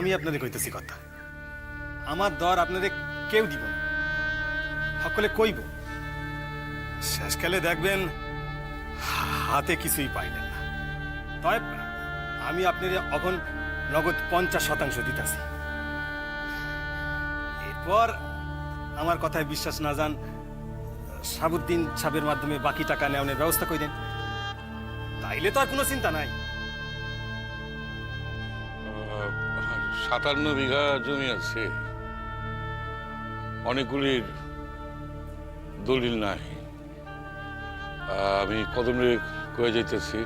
আমি আপনাদের কইতেছি কথা, আমার দর আপনাদের কেউ দিব না, সকলে কইব, শেষকালে দেখবেন হাতে কিছুই পাইবেন না। তবে আমি আপনাদের এখন নগদ 50% দিতেছি। এরপর আমার কথায় বিশ্বাস না যান, সাবুদ্দিন সাহেবের মাধ্যমে বাকি টাকা নেওয়ার ব্যবস্থা করে দেন, তাইলে তো আর কোনো চিন্তা নাই। 57 বিঘা জমি আছে, অনেকগুলির দলিল নাই। আমি কদমরে কয়ে যাইতেছি,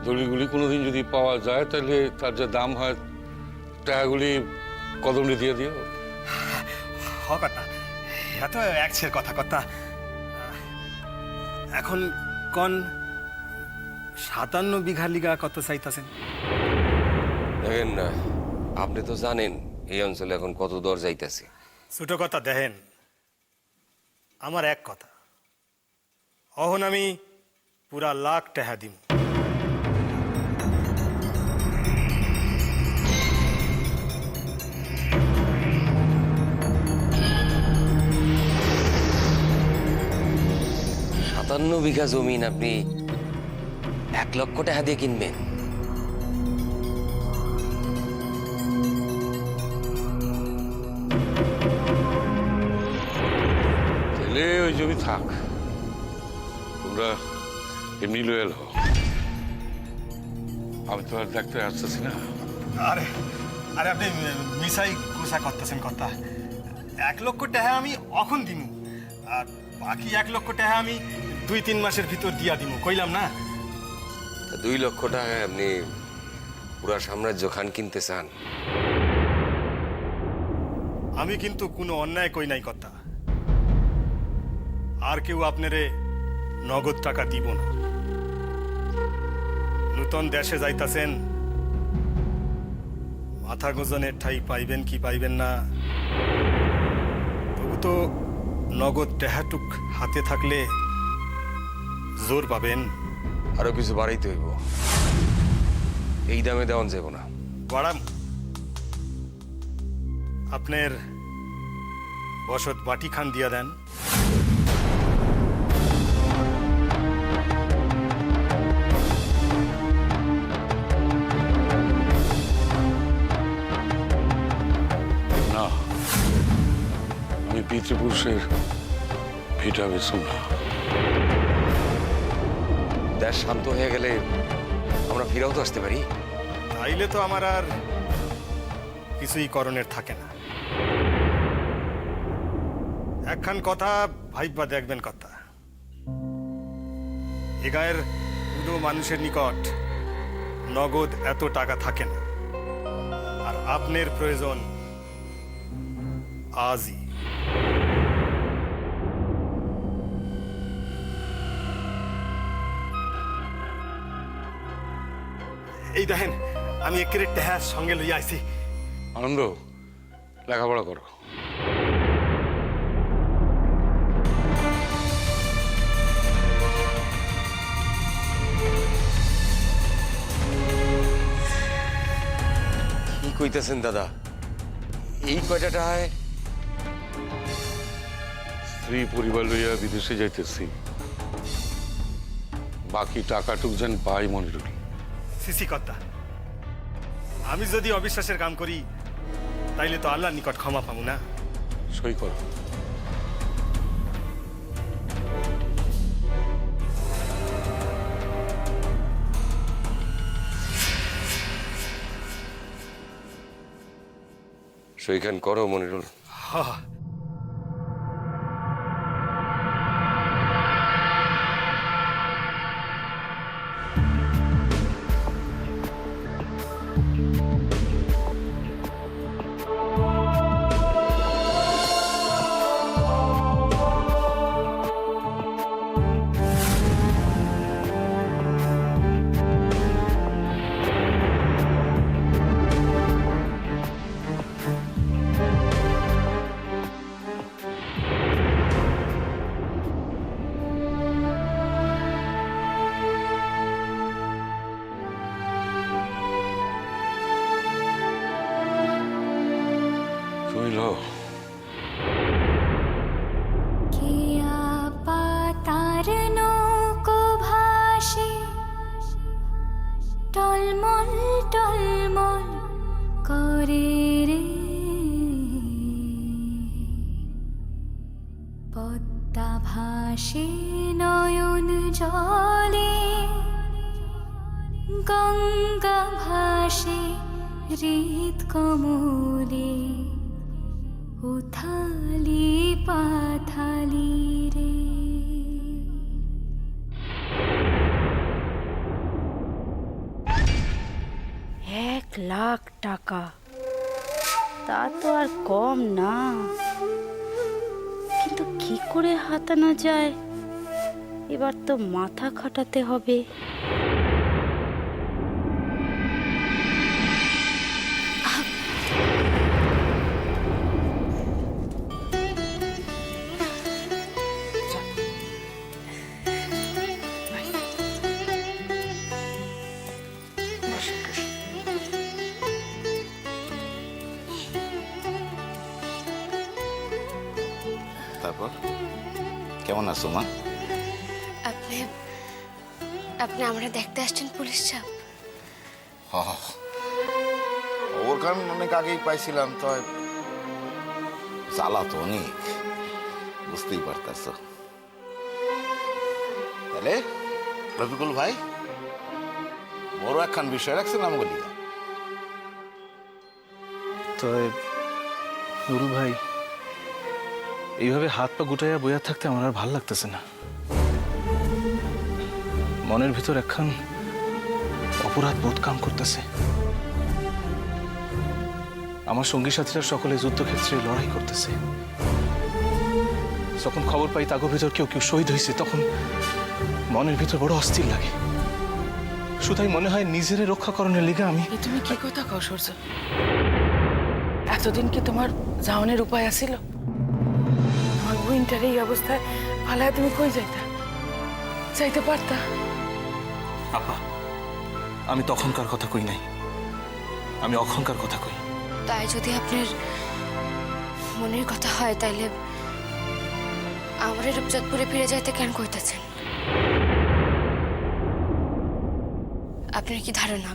দলিলগুলি কোনোদিন যদি পাওয়া যায় তাহলে তার যে দাম হয় টাকাগুলি কদমরে দিয়ে দিও। কথা এত একছের কথা এখন কোন 57 বিঘা লিগা কত চাইতেছেন? দেখেন না, আপনি তো জানেন এই অঞ্চলে এখন কত দর যাইতেছে। ছোট কথা দেখেন, আমার এক কথা, অহন আমি পুরা লাখ টাকা দিব। সাতান্ন বিঘা জমিন আপনি 1 লক্ষ টাকা দিয়ে কিনবেন? তাহলে ওই জমি থাক, তোমরা এমনি লয়াল হও। আমি তো আর দেখতে আসতেছি না। আরে আরে আপনি মিসাই গুসা করতেছেন কথা। 1 লক্ষ টাকা আমি অখন দিব, আর বাকি 1 লক্ষ টাকা আমি 2-3 মাসের ভিতর দিয়া দিব, কইলাম না? 2 লক্ষ টাকায় আপনি পুরা সাম্রাজ্য খান কিনতে চান? আমি কিন্তু কোনো অন্যায় কই নাই কথা, আর কেউ আপনারে নগদ টাকা দিব না। নূতন দেশে যাইতাছেন, মাথা গোজনের ঠাই পাইবেন কি পাইবেন না, তবু তো নগদ টাকাটুক হাতে থাকলে জোর পাবেন। আরো কিছু বাড়াইতে হইব, এই দামে দেওয়ান যাব না। বাড়াম, আপনার বসত বাটি খান দিয়া দেন। না, আমি পিতৃপুরুষের ভিটা বেছুম না। দেশ শান্ত হয়ে গেলে আমরা ফিরেও তো আসতে পারি। তাইলে তো আমার আর কিছুই করণের থাকে না। একখান কথা ভাইবা দেখবেন কথা, এ গায়ের পুরো মানুষের নিকট নগদ এত টাকা থাকে না, আর আপনার প্রয়োজন আজই। এই দেখেন, আমি একের টাকা সঙ্গে লইয়া আইছি। আনন্দ, লেখাপড়া করো। কি কইতেছেন দাদা, এই কয়টা টাকায়? স্ত্রী পরিবার লইয়া বিদেশে যাইতেছি, বাকি টাকাটুক যেন পাই মনিরুল। সিসি কর্তা, আমি যদি অবিশ্বাসের কাম করি তাইলে তো আল্লাহর নিকট ক্ষমা পাবো না। সই করো। সইখান করো মনিরুল। হা জলে গঙ্গা ভাসে হৃদ কমলে উথালি পাথালি রে। 1,00,000 টাকা, তা তো আর কম না, কিন্তু কি করে হাতানো যায় এবার তো মাথা খাটাতে হবে। তারপর কেমন আছো মা? আপনি আপনি আমরা দেখতে আসছেন পুলিশ সাহেব? ওর কারণ অনেক আগেই পাইছিলাম, তো জ্বালা তো অনেক, বুঝতেই পারতেছ। তাহলে রফিকুল ভাই বড় একখান বিষয় রাখছেন আমাকে লিগা। তো নুরু ভাই, এইভাবে হাত পা গুটাইয়া বইয়া থাকতে আমার আর ভাল লাগতেছে না। মনের ভিতর একখান অপরাধ বোধ কাম করতেছে। আমার সঙ্গী সাথীরা সকলে যুদ্ধক্ষেত্রে লড়াই করতেছে, যখন খবর পাই তাগো ভিতর কেউ কেউ শহীদ হয়েছে, তখন মনের ভিতর বড় অস্থির লাগে। শুধুই মনে হয় নিজের রক্ষাকরণের লিগে আমি। তুমি কি কথা কও সূর্য? এতদিন কি তোমার যাওয়ানের উপায় আছিল? আমার উইন্টার এই অবস্থায় ফালায় তুমি কই যাইতে পারতা? আপা, আমি তখনকার কথা কই নাই, আমি অখনকার কথা কই। তাই যদি আপনার মনের কথা হয়, তাইলে আমার রূপচাঁদপুরে ফিরে যাইতে কেন কইতেছেন? আপনার কি ধারণা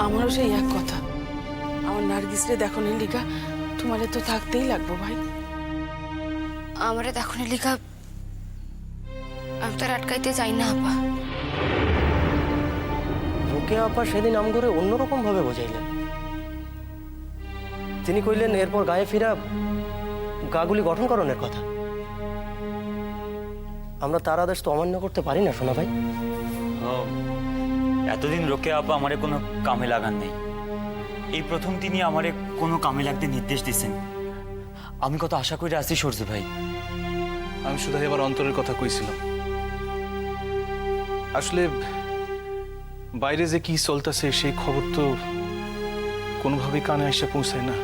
আমারও সেই এক কথা, আমার নার্গিসরে দেখনের লিগা তোমারে তো থাকতেই লাগবো ভাই। আমারে দেখনের লিখা আমি তার আটকাইতে যাই না আপা। রোকেয়া আপা সেদিন আমগরে অন্যরকম ভাবে বোঝাইলেন। তিনি কইলেন এরপর গায়ে ফিরা গাগুলি গঠনকরণের কথা। আমরা তার আদেশ তো অমান্য করতে পারি না সোনা ভাই। এতদিন রোকেয়া আপা আমারে কোনো কামে লাগান নেই, এই প্রথম তিনি আমারে কোনো কামে লাগতে নির্দেশ দিচ্ছেন। আমি কত আশা করে আছি সূর্য ভাই। আমি শুধু এবার অন্তরের কথা কইছিলাম। আসলে বাইরে যে কি চলতেছে সেই খবর তো কোনোভাবেই কানে এসে পৌঁছায় না।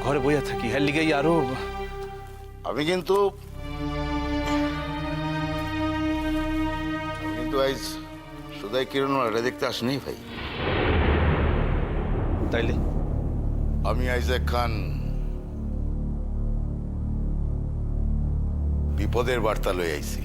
ঘরে বইয়া থাকি, হ্যাঁ লিগাই আরো। আমি কিন্তু আজ শুধাই কিরণ দেখতে আসনি ভাই। তাইলে আমি আজ একখান বিপদের বার্তা লই আইছি।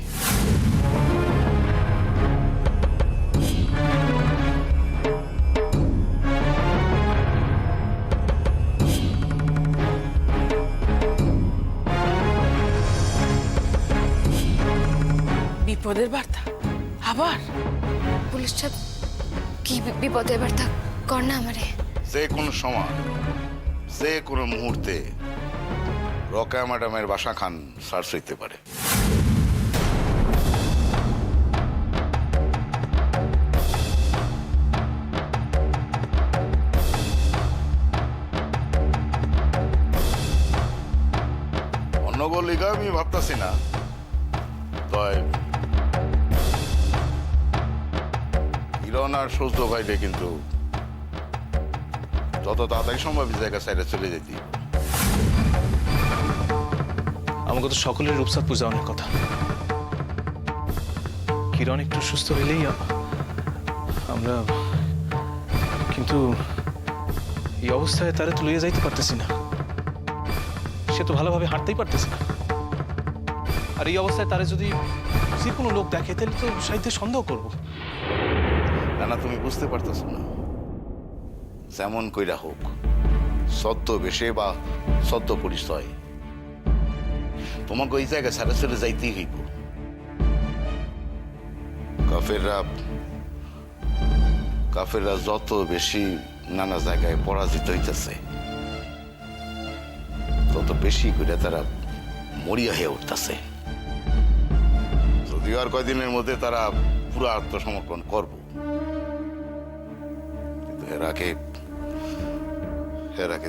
বিপদের বার্তা আবার? পুলিশ সাহেব কি বিপদের বার্তা কর না আমারে? যে কোনো সময়, যে কোনো মুহূর্তে রোকেয়া ম্যাডামের বাসা খান সার্চ হইতে পারে। অন্য গলিগা আমি ভাবতাছি না, তয় কিরণ আর সূর্য ভাইলে কিন্তু যত তাড়াতাড়ি সম্ভব এই জায়গা সাইডে চলে যেতি। আমাকে তো সকলের রূপসাদ পূজা অনেক কথা। কিরণ একটু সুস্থ হইলেই আমরা, কিন্তু এই অবস্থায় তারা তো লইয়ে যাইতে পারতেছি না। সে তো ভালোভাবে হাঁটতেই পারতেছে না। আর এই অবস্থায় তারা যদি যে কোনো লোক দেখে তাহলে তো সাহিত্যে সন্দেহ করবো। না, তুমি বুঝতে পারতেছো না। যেমন কইরা হোক, সদ্য বেশে বা সদ্য পরিচয়, তোমাকে ওই জায়গায় সারা চলে যাইতেই হইব। কাফেররা যত বেশি নানা জায়গায় পরাজিত হইতেছে, তত বেশি করে তারা মরিয়া হয়ে উঠতেছে। যদিও আর কয়দিনের মধ্যে তারা পুরো আত্মসমর্পণ করব, কিন্তু এর আগে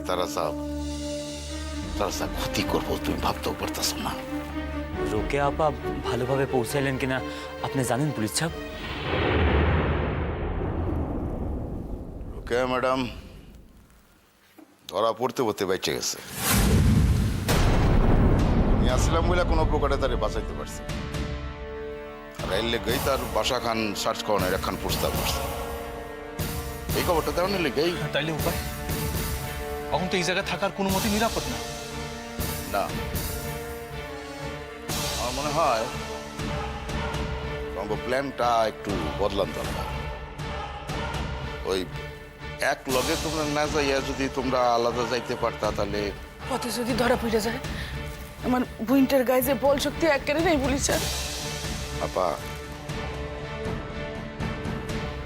তারা যা ক্ষতি করবো তুমি ভাবতেও পারতেছো না। রোকে আপা ভালোভাবে পৌঁছাইলেন কিনা আপনি জানেন পুলিশ সাহেব? রোকেয়া ম্যাডাম ধরা পড়তে পড়তে বেঁচে গেছে। আমি আসলাম বলে কোনো প্রকারে তারে বাঁচাইতে পারছি। আর এর লেগেই তার বাসা খান সার্চ করানোর একখান প্রস্তাব করছে। এই খবরটা তেমন লেগেই। তাইলে উপায়? এখন তো এই জায়গায় থাকার কোনো মতে নিরাপদ না। না, আমার মনে হয় তোমার প্ল্যানটা একটু বদলান দরকার। ওই এক লগে তোমরা না যাইয়া যদি তোমরা আলাদা যাইতে পারতা, তাহলে পথে যদি ধরা পড়ে যায়, আমার বুইনটার গায়ে যে বল শক্তি একেবারে নেই পুলিশের। আপা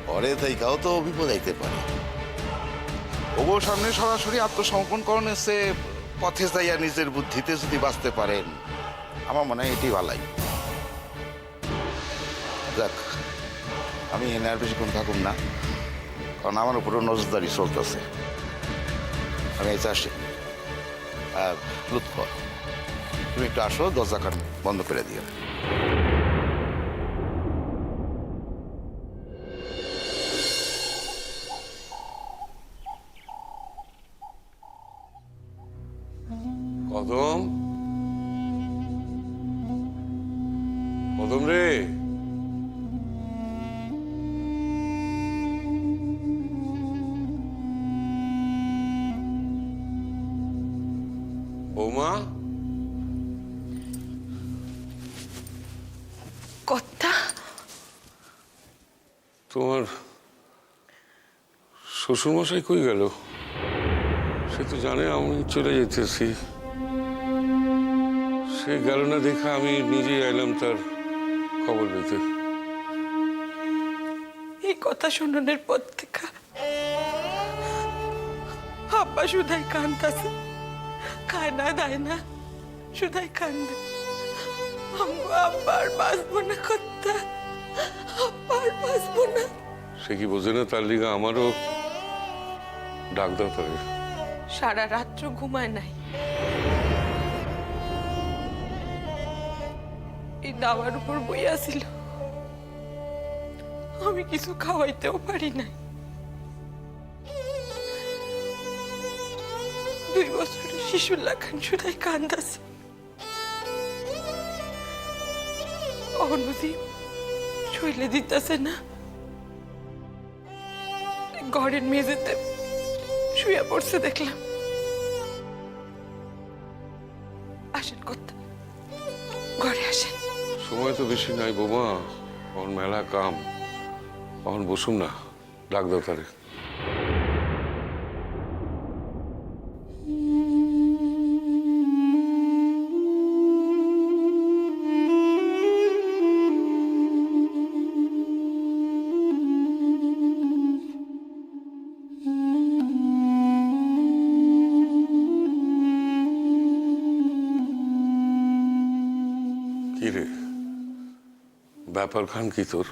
পরে তাইকাও তো বিপদ আইতে পারে। ওগো সামনে সরাসরি আত্মসমর্পণ করণ এসে পথে যাইয়া নিজের বুদ্ধিতে যদি বাঁচতে পারেন, আমার মনে হয় এটি ভালাই। যাক, আমি এনে আর বেশিক্ষণ থাকুন না, কারণ আমার উপরও নজরদারি চলতেছে। আমি এই আসি। লুৎফর, তুমি একটু আসো, দরজা কান বন্ধ করে দিও। কদম, কদম রে, বৌমা, কথা তোমার শ্বশুরমশাই কই গেল? সে তো জানে আমি চলে যেতেছি। সে গেল না দেখা আমি নিজেই এলাম তার খবর পেতে। এই কথা শুনানোর পর থেকে আব্বা শুধাই কান্দাছে, খায় না দায় না, শুধাই কান্দে। আব্বার বাঁচবো না, কথা আব্বার বাঁচবো না। সে কি বোঝে না তার লিগা আমারও ডাক দাও তারে। সারা রাত্র ঘুমায় নাই। এই দাওয়ার উপর বইয়া ছিল, আমি কিছু খাওয়াইতেও পারি নাই। 2 বছরের শিশুর লাখান শুধাই কান্দাছে। অনুদি শৈলে দিতেছে না, ঘরের মেঝেতে শুয়ে পড়ছে দেখলাম। আসেন কথা, ঘরে আসেন। সময় তো বেশি নাই বৌমা, এখন মেলা কাম। এখন বসুন না, ডাক দাও তারে। কি রে, ব্যাপার খান কি তোর?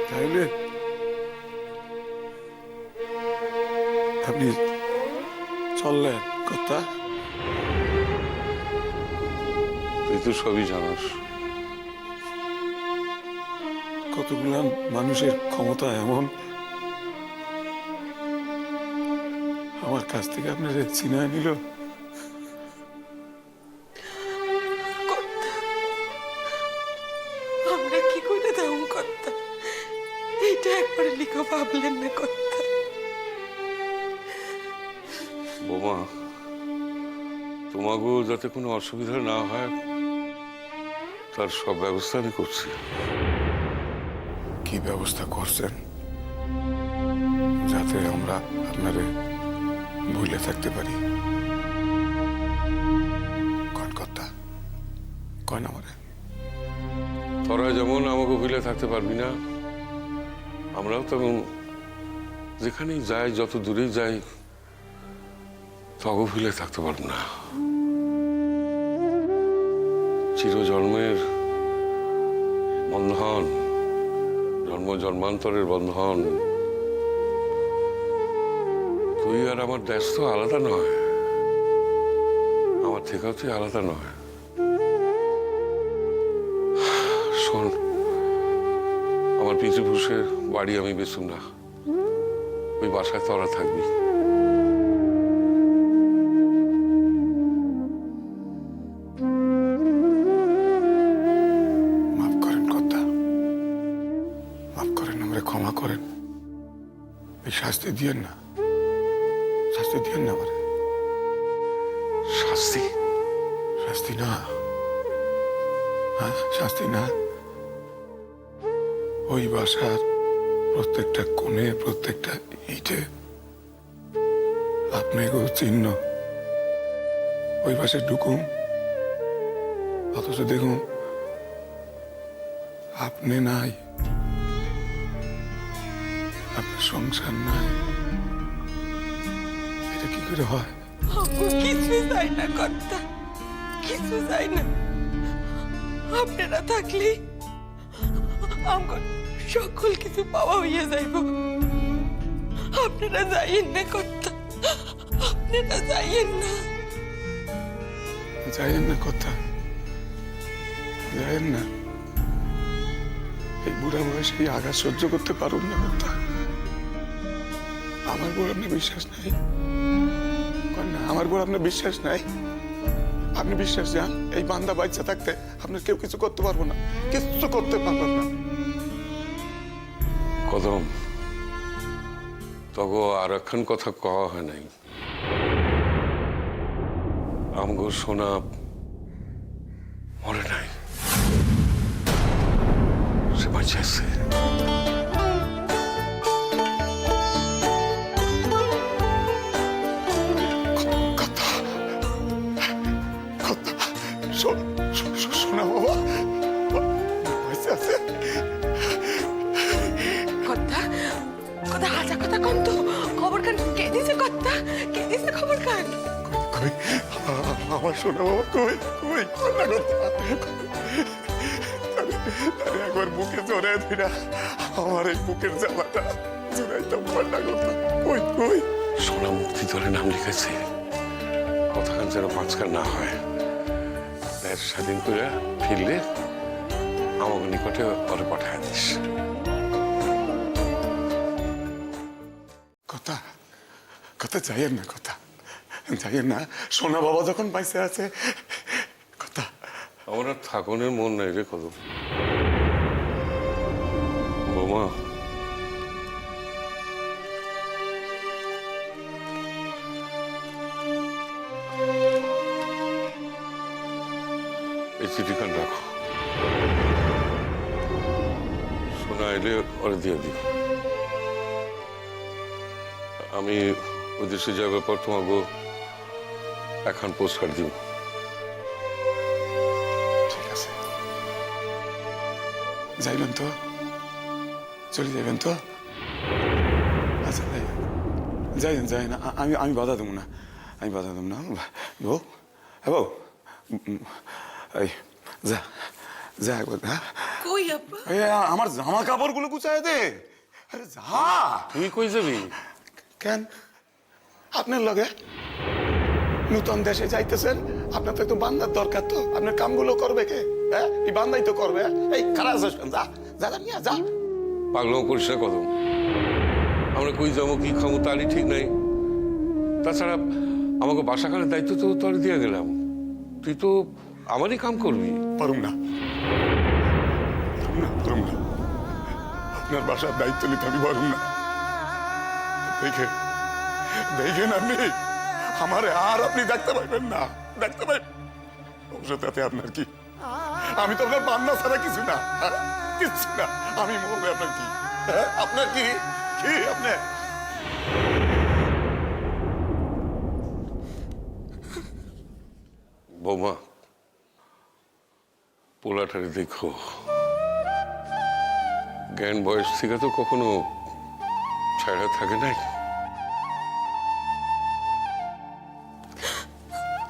তাইলে আপনি চললেন কথা? তুই তো সবই জানাস। কতগুলা মানুষের ক্ষমতা এমন আমার কাছ থেকে আপনার চিনায় নিল। আমরা কি করে দাম কর্তা, এইটা একবারে লিখো ভাবলেন না কর্তা? বোমা, তোমাকেও যাতে কোনো অসুবিধা না হয় তার সব ব্যবস্থা আমি করছি। কি ব্যবস্থা করছেন যাতে আমরা আপনারে ভুলে থাকতে পারি? কর্তা কয় আমারে। তোরা যেমন আমাকে ভুলে থাকতে পারবি না, আমরাও তেমন যেখানেই যাই, যত দূরেই যাই, তখন ভুলে থাকতে পারবো না। চিরজন্মের বন্ধন, জন্ম জন্মান্তরের বন্ধন, তুই আর আমার দেশ তো আলাদা নয়, আমার থেকেও তুই আলাদা নয়। শোন, আমার পিতৃপুরুষের বাড়ি আমি বেচুম না, ওই বাসায় তোরা থাকবি। মাফ করেন কর্তা, মাফ করেন, আমরা ক্ষমা করেন। এই শাস্তি দিয়েন না, শাস্তি দিয়েন না আমারে। শাস্তি? শাস্তি না, হ্যাঁ শাস্তি না। ওই বাসার প্রত্যেকটা কোণে, প্রত্যেকটা ইটে আপনাকে চিহ্ন। ওই বাসায় ঢুকুন, অথচ দেখুন আপনি নাই, আপনার সংসার নাই। এটা কি করে হয়? কিছু চাই না কর্তা, কিছু চাই না। আপনারা থাকলে আমার সকল কিছু পাওয়া হইয়া যাইব। আপনারা যাইয়েন না কর্তা, আপনারা যাইয়েন না। যাইয়েন না কথা, যাইয়েন না। এই বুড়া বয়সে এই আঘাত সহ্য করতে পারুন না কথা। আমার বড় আপনার বিশ্বাস নাই? না, আমার বড় আপনার বিশ্বাস নাই? আপনি বিশ্বাস যান, এই বান্দা বাচ্চা থাকতে আপনার কেউ কিছু করতে পারবো না, কিছু করতে পারবেন না। কদম, তগো আর একখান কথা কওয়া হয় নাই। আমগো সোনা মরে নাই, সে বাঁচে আছে। শোনা বাবা বাঁচে আছে। কর্তা, কথা হাজা কথা কম তো। খবর কান কে দিছে কর্তা? কে দিছে খবর কান? কই আমার শোনা বাবা, কই কই কন্যা কথা। তারে একবার বুকে জড়ায় ধরা আমার এই বুকের জ্বালাটা জুড়াইতাম। কন্যা কথা কই কই। সোনা মুক্তি দলে নাম লিখেছে, কথাখান যেন পাঁচকার না হয়। দেশ স্বাধীন করে ফিরলে আমাকে নিকটে ওরে পাঠায় দিস। কথা কথা যাইয়েন না, কথা যাইয়েন না। সোনা বাবা যখন বাইসে আছে, কথা। আমার আর থাকনের মন নাই রে কদম। বোমা, এই চিঠিখান রাখো, সোনা এলে ওরে দিয়ে দিও। আমি ওদেশে যাবার পর তোমাকে এখন পোস্ট কার্ড দিব। ঠিক আছে, যাইবেন তো? চলে যাবেন তো? আচ্ছা যাইবেন, যাই না। আমি বাধা দেবো না, আমি বাধা দেবো না। বউ, হ্যাঁ বউ, এই যা যা একবার। হ্যাঁ কই আব্বা? আমার জামা কাপড়গুলো গুছায় দে। আরে যা। তুই কই যাবি? কেন আপনার লগে নূতন দেশে যাইতেছেন, আপনার তো একটু বান্দার দরকার, তো আপনার কামগুলো করবে কে? হ্যাঁ, এই বান্দাই তো করবে। এই খারাপ আছিস কেন? যা যা যা নিয়ে যা। পাগলাম করিস না কদম, আমরা কই যাবো কি খাবো তারই ঠিক নাই। তাছাড়া আমাকে বাসাখানের দায়িত্ব তো তোর দিয়ে গেলাম, তুই তো আমারই কাম করবি। পারুম না, পারুম না। আপনার বাসার দায়িত্ব নিতে আমি পারুম না। দেখেন আপনি আমারে আর আপনি দেখতে পাইবেন না, দেখতে পাইবেন। অবশ্য তাতে আপনার কি? আমি তো আপনার বান্না ছাড়া কিছু না, কিছু না। আমি মরবে, আপনার কি? আপনার কি কি আপনার? বৌমা, পোলাটারে দেখো, জ্ঞান বয়স থেকে তো কখনো ছাড়া থাকে নাই।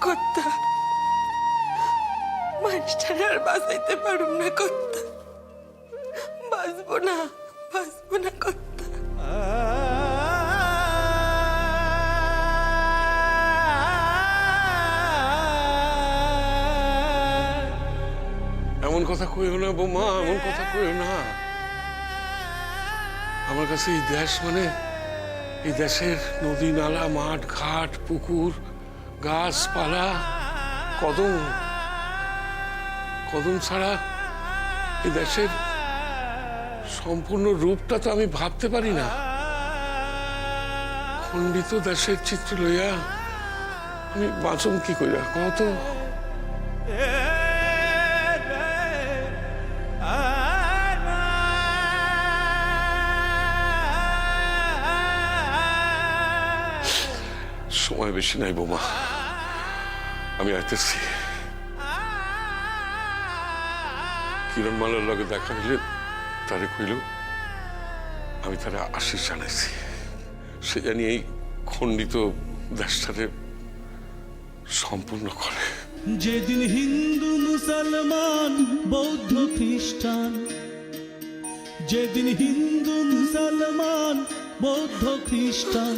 কর্তা, মানুষটার আর বাঁচাইতে পারুম না কর্তা, বাঁচবো না কর্তা। এমন কথা কইও না বৌমা, এমন কথা কইও না। আমার কাছে এই দেশ মানে এই দেশের নদী নালা মাঠ ঘাট পুকুর গাছপালা কদম, কদম ছাড়া এই দেশের সম্পূর্ণ রূপটা তো আমি ভাবতে পারি না। খণ্ডিত দেশের চিত্র লইয়া আমি বাঁচুম কি কইরা কত? সময় বেশি নাই বৌমা, আমি আইতেছি। কিরণমালার লগে দেখা হইলে তারে কইল আমি তারে আশীষ জানাইছি, সে জানি এই খণ্ডিত দেশটারে সম্পূর্ণ করে। যেদিন হিন্দু মুসলমান বৌদ্ধ খ্রিস্টান, যেদিন হিন্দু মুসলমান বৌদ্ধ খ্রিস্টান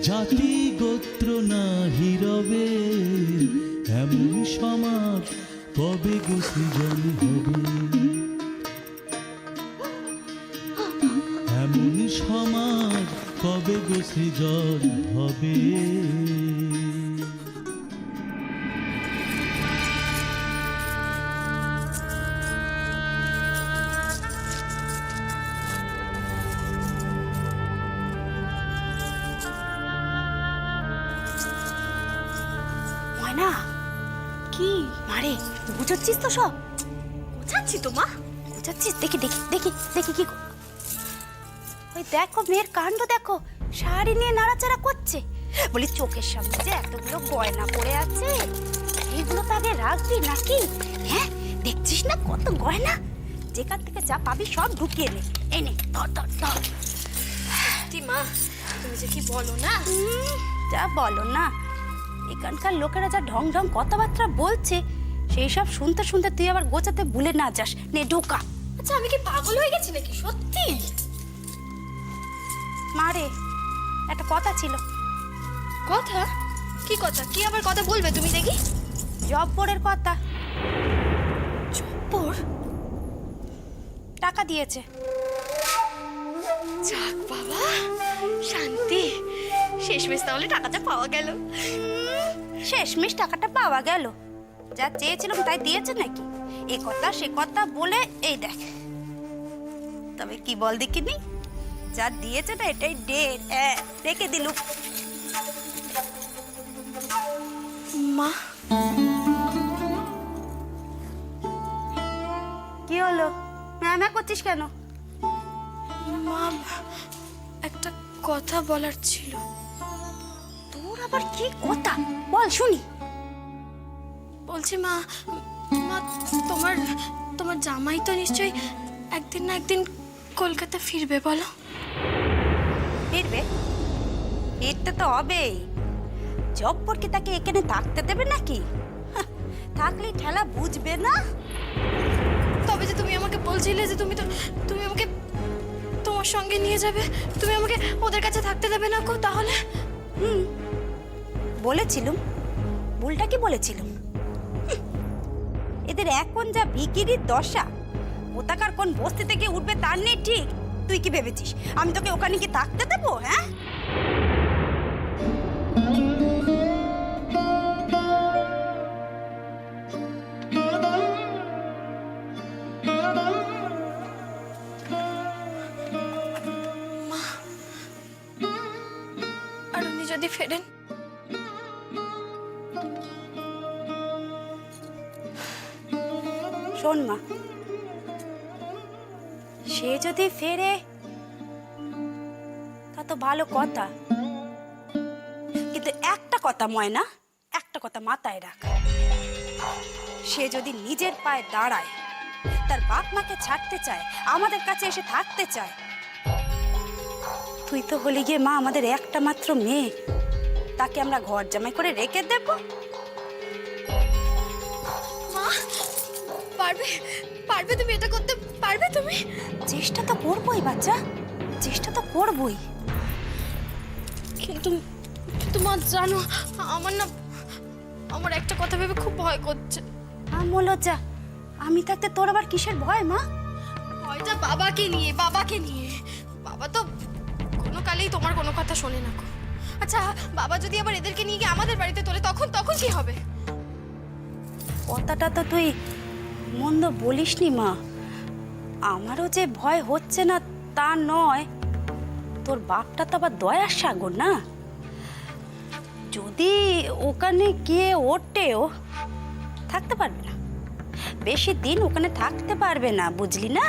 জাতি গোত্র নাহি রবে, এমন সমাজ কবে গো সৃজন হবে, এমন সমাজ কবে গো সৃজন হবে। ময়না, কি মারে বুঝাচ্ছিস তো সব? বুঝাচ্ছি তো মা, বুঝাচ্ছিস। দেখি দেখি দেখি দেখি কি, ওই দেখো মেয়ের কাণ্ড দেখো, শাড়ি নিয়ে নাড়াচাড়া করছে। বলি চোখের সামনে যে এতগুলো গয়না পড়ে আছে, এইগুলো তো আগে রাখবি নাকি? হ্যাঁ, দেখছিস না কত গয়না, যেখান থেকে যা পাবি সব ঢুকিয়ে নে। এই নে, ধর ধর ধর। মা, তুমি যে কি বলো না। যা বলো না, এখানকার লোকেরা যা ঢং ঢং কথাবার্তা বলছে, সেই সব শুনতে শুনতে তুই আবার গোছাতে ভুলে না যাস। নে ঢোকা। আচ্ছা, আমি কি পাগল হয়ে গেছি নাকি সত্যি? মারে, একটা কথা ছিল। কথা? কি কথা? কি আবার কথা বলবে তুমি দেখি? জব্বরের কথা। জব্বর? টাকা দিয়েছে। যাক বাবা, শান্তি। শেষমেশ তাহলে টাকাটা পাওয়া গেল। শেষমেশ টাকাটা পাওয়া গেল। যা চেয়েছিলাম তাই দিয়েছে নাকি? এ কথা সে কথা বলে এই দেখ। তবে কি বল দেখিনি, যা দিয়েছে না এটাই ডেট। রেখে দিলুম। মা, কি হলো? ম্যামা করছিস কেন? মা, একটা কথা বলার ছিল। তোর আবার কি কথা? বল শুনি। বলছি মা, মা তোমার তোমার জামাই তো নিশ্চয়ই একদিন না একদিন কলকাতা ফিরবে, বলো? ফিরবে? ফিরতে তো হবেই। জব্বর কি তাকে এখানে থাকতে দেবে নাকি? থাকলেই ঠেলা বুঝবে না। তবে যে তুমি আমাকে বলছিলে যে তুমি আমাকে তোমার সঙ্গে নিয়ে যাবে, তুমি আমাকে ওদের কাছে থাকতে দেবে না কো, তাহলে? বলেছিলুম। ভুলটা কি বলেছিলুম? এদের এখন যা ভিকিরির দশা, কোথাকার কোন বস্তি থেকে উঠবে তার নেই ঠিক। তুই কি ভেবেছিস আমি তোকে ওখানে কি থাকতে দেবো? হ্যাঁ, আর উনি যদি ফেরেন? শোন মা, সে যদি ফেরে তা তো ভালো কথা, কিন্তু একটা কথা ময়না, একটা কথা মাথায় রাখ, সে যদি নিজের পায়ে দাঁড়ায়, তার বাপ মাকে ছাড়তে চায়, আমাদের কাছে এসে থাকতে চায়, তুই তো হলি গিয়ে মা আমাদের একটা মাত্র মেয়ে, তাকে আমরা ঘর জামাই করে রেখে দেব? মা, পারবে পারবে তুমি এটা করতে পারবে তুমি? চেষ্টা তো করবোই বাচ্চা, চেষ্টা তো করবোই। কিন্তু কিন্তু মা জানো, আমার একটা কথা ভেবে খুব ভয় করছে। লজ্জা, আমি থাকতে তোর আবার কিসের ভয় মা? ভয়টা বাবাকে নিয়ে। বাবা তো কোনো কালেই তোমার কোনো কথা শোনে না গো। আচ্ছা, বাবা যদি আবার এদেরকে নিয়ে গিয়ে আমাদের বাড়িতে তোলে, তখন কি হবে? কথাটা তো তুই মন্দ বলিসনি মা, আমারও যে ভয় হচ্ছে না তা নয়, তোর বাপটা তো আবার দয়ার সাগর না, যদি ওখানে গিয়ে ওঠেও থাকতে পারবে না, বেশি দিন ওখানে থাকতে পারবে না, বুঝলি না?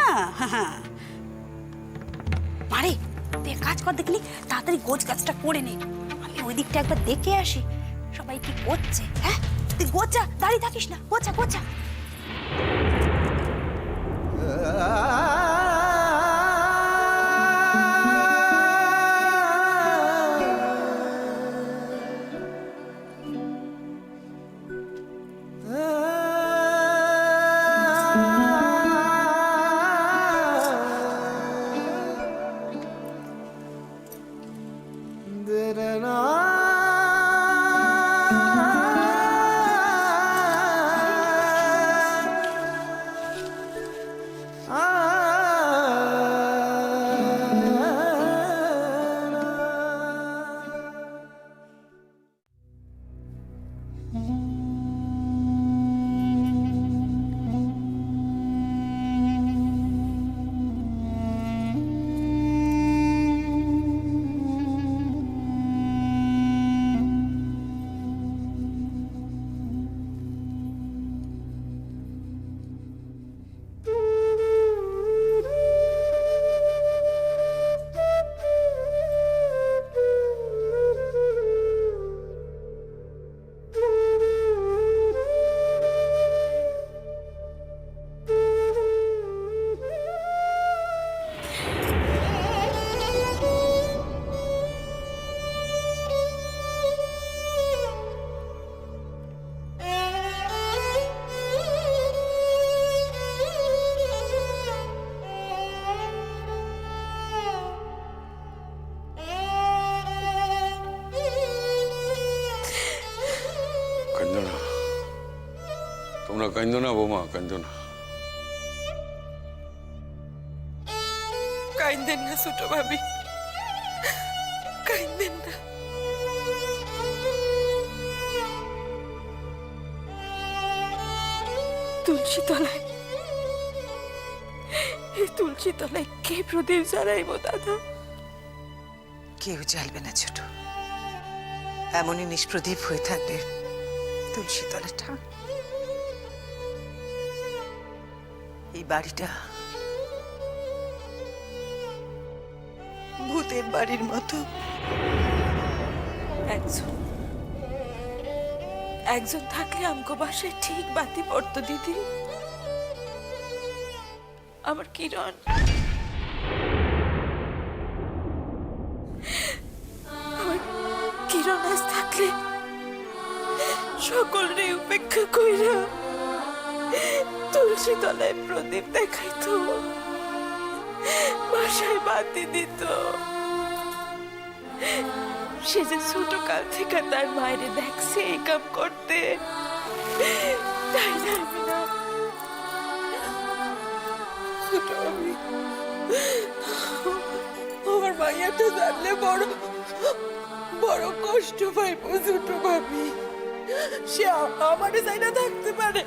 মারে তুই কাজ কর, দেখলি তাড়াতাড়ি গোছ গাছটা করে নে, আমি ওই দিকটা একবার দেখে আসি সবাই কি করছে। হ্যাঁ, তুই গোছা, দাঁড়িয়ে থাকিস না, গোছা গোছা। তোমরা কান্দো না বৌমা, কান্দো না। কাইন্দেন না ছোট ভাবি, কাইন্দেন না। তুলসী তলায়, এই তুলসী তলায় কে প্রদীপ জ্বালাইব দাদা? কেউ জ্বালবে না ছোট, এমনই নিষ্প্রদীপ হয়ে থাকবে তুলসী তলাটা। এই বাড়িটা ভূতের বাড়ির মতো। একজন থাকলে আমগো বাসায় ঠিক বাতি পড়তো দিদি। আমার কিরণ, আমার কিরণ আজ থাকলে সকলরে উপেক্ষা কইরা তুলসী তলায় প্রদীপ দেখাইতো, বাসায় বাতি দিত। সে যে ছোট কাল থেকে তার মায়েরে দেখছে এই কাম করতে, তাই জানবি না ছোট ভাবি। আমার মাইয়াটা জানলে বড় বড় কষ্ট পাইব ছোট ভাবি। সে আমারে চাইনা থাকতে পারে,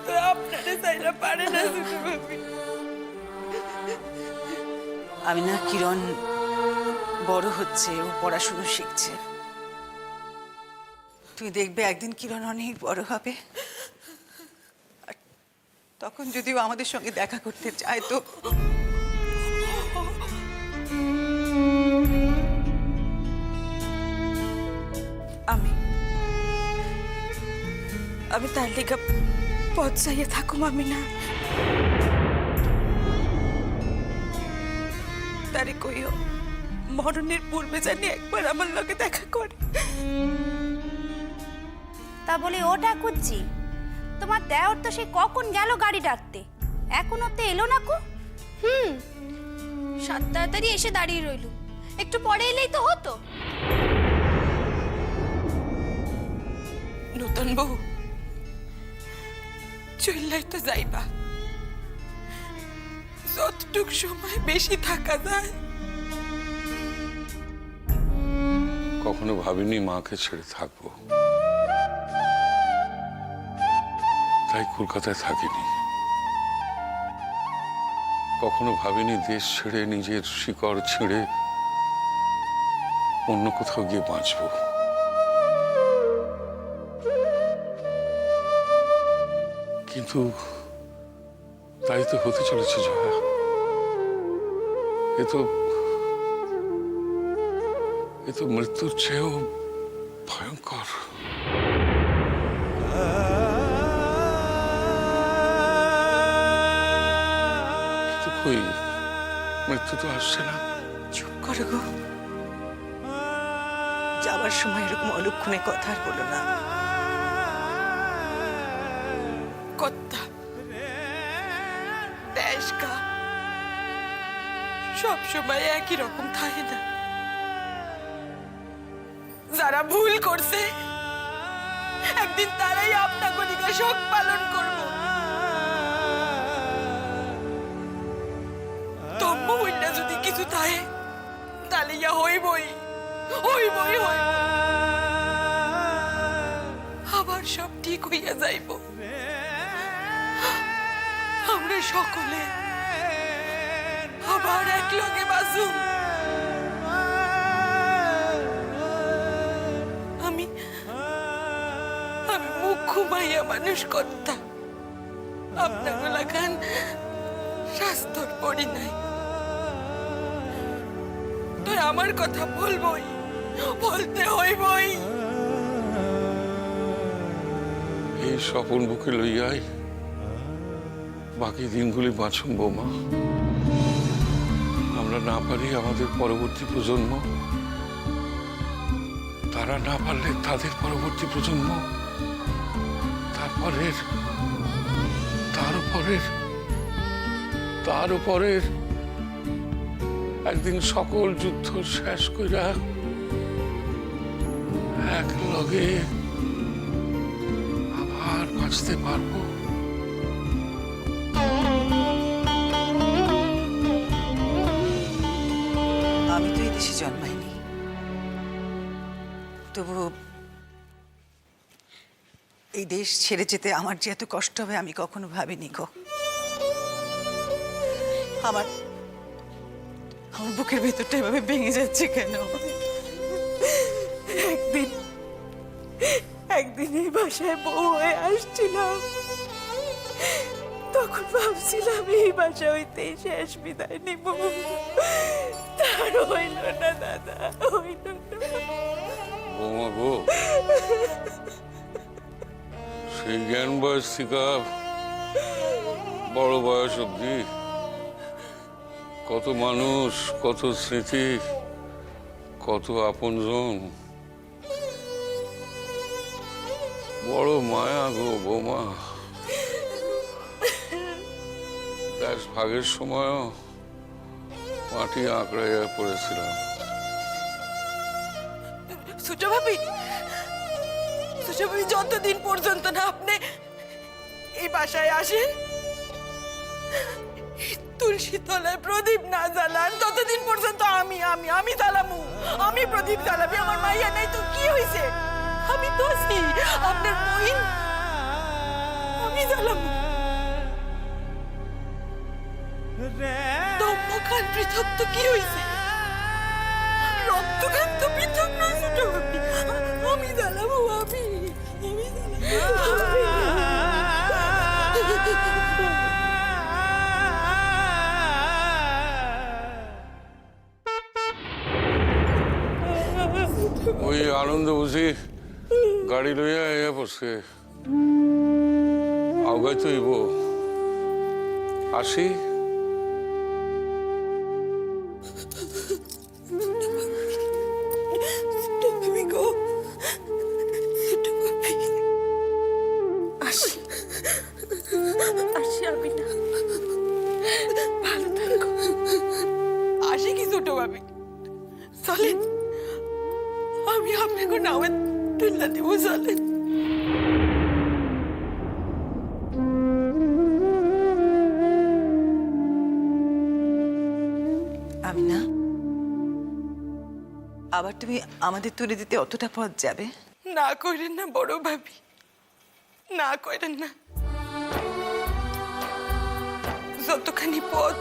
তো আপনারে চাইনা পারে না ছোট ভাবি। আমি না, কিরণ বড় হচ্ছে, ও পড়াশুনো শিখছে। তুই দেখবে একদিন কিরণ অনেক বড় হবে, আর তখন যদিও আমাদের সঙ্গে দেখা করতে চায় তো আমি তার লেগা পথ চাইয়া থাকুম আমি না। তারে কইও মরণের পূর্বে জানি একবার আমার লগে দেখা করে। তা বলে ওটা খুঁজছি, তোমার দেওর তো সে কখন গেল গাড়ি ডাকতে, এখনো তো এলো না কো। সাত তাড়াতাড়ি এসে দাঁড়িয়ে রইল, একটু পরে এলেই তো হতো। নতুন বউ চললাই তো যাইবা, যতটুক সময় বেশি থাকা যায়। কখনো ভাবিনি মাকে ছেড়ে থাকবো, তাই কলকাতায় থাকিনি। কখনো ভাবিনি দেশ ছেড়ে, নিজের শিকড় ছিঁড়ে অন্য কোথাও গিয়ে বাঁচবো। কিন্তু তাই তো হতে চলেছে জয়া। এ তো মৃত্যুর চেয়েও ভয়ঙ্কর। কই মৃত্যু তো আসছে না। চুপ করো গো, যাওয়ার সময় এরকম অলক্ষণে কথা আর বলো না। কত্তা দেশ কা সব সময় একই রকম থাকে না। যারা ভুল করছে একদিন তারাই আপনা করিকা শোক পালন করব। তম্বু হইনা যদি কিছু থাকে তাহলে ইয়া হইবই হইবই হইব, আবার সব ঠিক হইয়া যাইব। আমরা সকলে আবার এক লগে বাঁচুম। আমি মুখ ঘুমাইয়া মানুষ করতাম, আপনার লাগান স্বাস্থ্য পড়ি নাই। তো আমার কথা বলবই, বলতে হইবই। এই স্বপন বুকে লইয়াই বাকি দিনগুলি বাঁচুন বৌমা। আমরা না পারি আমাদের পরবর্তী প্রজন্ম, তারা না পারলে তাদের পরবর্তী প্রজন্ম, তার উপরের একদিন সকল যুদ্ধ শেষ কইরা এক লগে আবার বাঁচতে পারবো। আমি তো এই দেশে জন্মাইনি, তবু এই দেশ ছেড়ে যেতে আমার যে এত কষ্ট হবে আমি কখনো ভাবিনি গো। আমার বুকের ভেতরটা এভাবে ভেঙে যাচ্ছে কেন? একদিন এই বাসায় বউ হয়ে আসছিলাম, তখন ভাবছিলাম এই বাসা হইতে শেষ বিদায় নিব। তার হইল না দাদা, হইল না। বৌমা গো, সেই জ্ঞান বয়স থেকে বড় বয়স অব্দি কত মানুষ, কত স্মৃতি, কত আপনজন, বড় মায়া গো বৌমা। দেশ ভাগের সময়ও মাটি আঁকড়াইয়া পড়েছিলাম। ছোট ভাবি যতদিন পর্যন্ত না আপনি এই বাসায় আসেন, তুলসী তলায় প্রদীপ না জ্বালান ততদিন পর্যন্ত আমি আমি আমি জ্বালামু, আমি প্রদীপ জ্বালাবি। আমার মাইয়া নাই তো কি হয়েছে? আমি তো আছি আপনার বইন, আমি জ্বালামু। ধম্মখান পৃথক তো কি হয়েছে? রক্তখান তো পৃথক নয় ছোট ভাবি। আমি জ্বালাবো, আমি ওই আনন্দ বুঝি গাড়ি লইয়া এ পড়ছে, আগাই তো ইব আসি। আসি কি ছোট ভাবি? চলেন, আমি আপনাকে নামে তুলনা দিব, চলেন। আমি না আবার তুমি আমাদের তুলে দিতে অতটা পথ যাবে? না করেন না বড় ভাবি, না করেন না। যতখানি পথ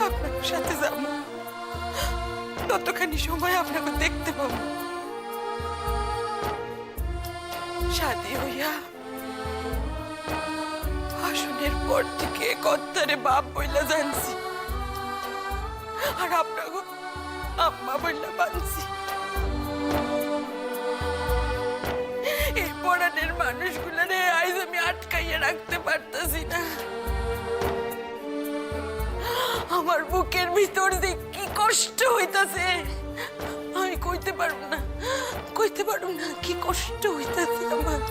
আপনার সাথে যাব ততখানি সময় আপনাকে দেখতে পাবো। শাদী হইয়া আসনের পর থেকে কর্তারে বাপ বইলা জানছি, আর আপনাকে আম্মা বইলা বানছি। এই পড়ানের মানুষগুলারে আজ আমি আটকাইয়া রাখতে পারতাছি না। আমার বুকের ভিতর যে কি কষ্ট হইতাছে আমি কইতে পারব না, কইতে পারব না কি কষ্ট হইতাছে আমার।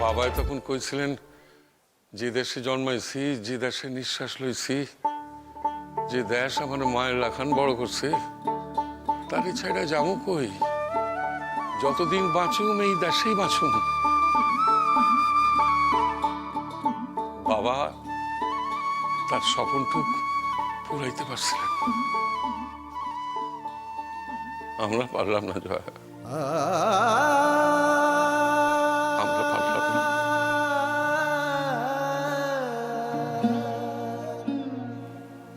বাবাই তখন কইছিলেন, যে দেশে জন্মাইছি, যে দেশে নিঃশ্বাস লইছি, যে দেশ আমার মায়ের লাখান বড় করছে, তারই ছাড়া যাবো কই? যতদিন বাঁচুম এই দেশেই বাঁচুম। বাবা তার স্বপ্নটুক পুরাইতে পারছিলেন, আমরা পারলাম না জয়া, আমরা পারলাম না।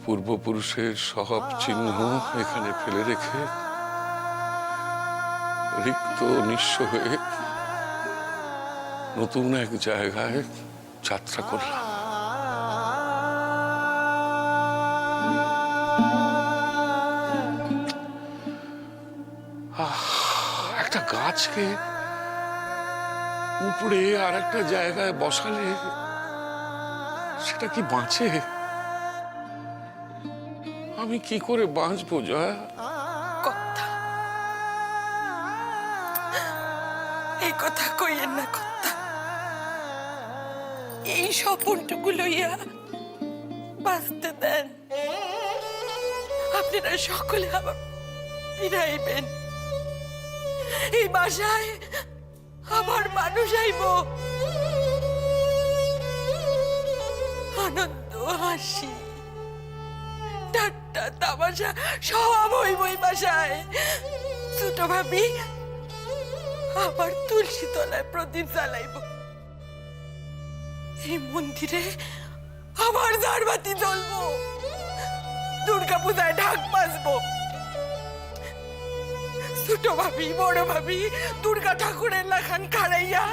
পূর্বপুরুষের সব চিহ্ন এখানে ফেলে রেখে রিক্ত নিঃস্ব হয়ে নতুন এক জায়গায় যাত্রা করলাম। একটা গাছকে উপড়ে আর একটা জায়গায় বসালে সেটা কি বাঁচে? আমি কি করে বাঁচবো জয়া? কথা এই কথা কইয়েন না, কথা এই স্বপ্নটুকু লইয়া বাঁচতে দেন। আপনারা সকলে আবার ফিরাইবেন, এই বাসায় আবার মানুষ আইব, আনন্দ হাসি ঠাট্টা তামাশা সব হইব এই বাসায়। ছোট ভাবি আবার তুলসী তলায় প্রদীপ জ্বালাইব, এই মন্দিরে আবার ঝাড়বাতি জ্বলবো, দুর্গা পূজায় ঢাক বাজবো। ছোট ভাবি বড় ভাবি দুর্গা ঠাকুরের লাখান খাড়াইয়া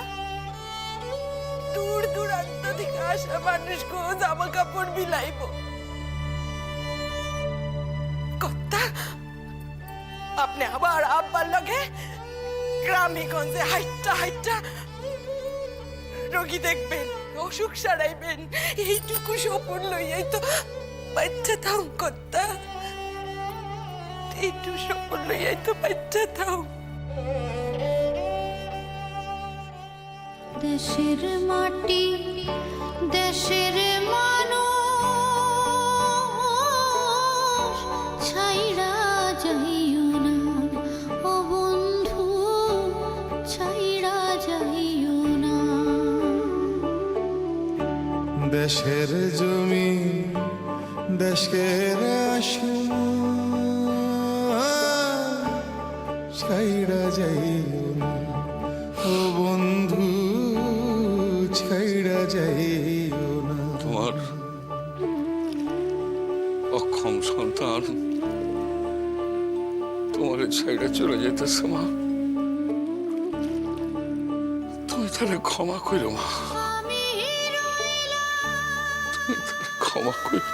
দূর দূরান্ত থেকে আসা মানুষকে জামা কাপড় বিলাইব। কর্তা আপনি আবার আব্বার লগে গ্রামে গঞ্জে হাইট্টা হাইট্টা রোগী দেখবেন, অসুখ সারাইবেন, এইটুকু স্বপ্ন লইয়াই তো বাচ্চা থাও কর্তা, এইটুকু স্বপ্ন লইয়াই তো বাচ্চা থাও। দেশের মাটি দেশের মানুষ ছাইরা যাইও না ও বন্ধু, ছাইরা যাইও না। দেশের জমি দেশকে ছাইড়া যাইও না ও বন্ধু, ছাইড়া যাইও না। তোমার অক্ষম সন্তান তোমার ছাইড়া চলে যেতেছে মা, তুমি তাহলে ক্ষমা করো মা, তুমি তাহলে ক্ষমা করো।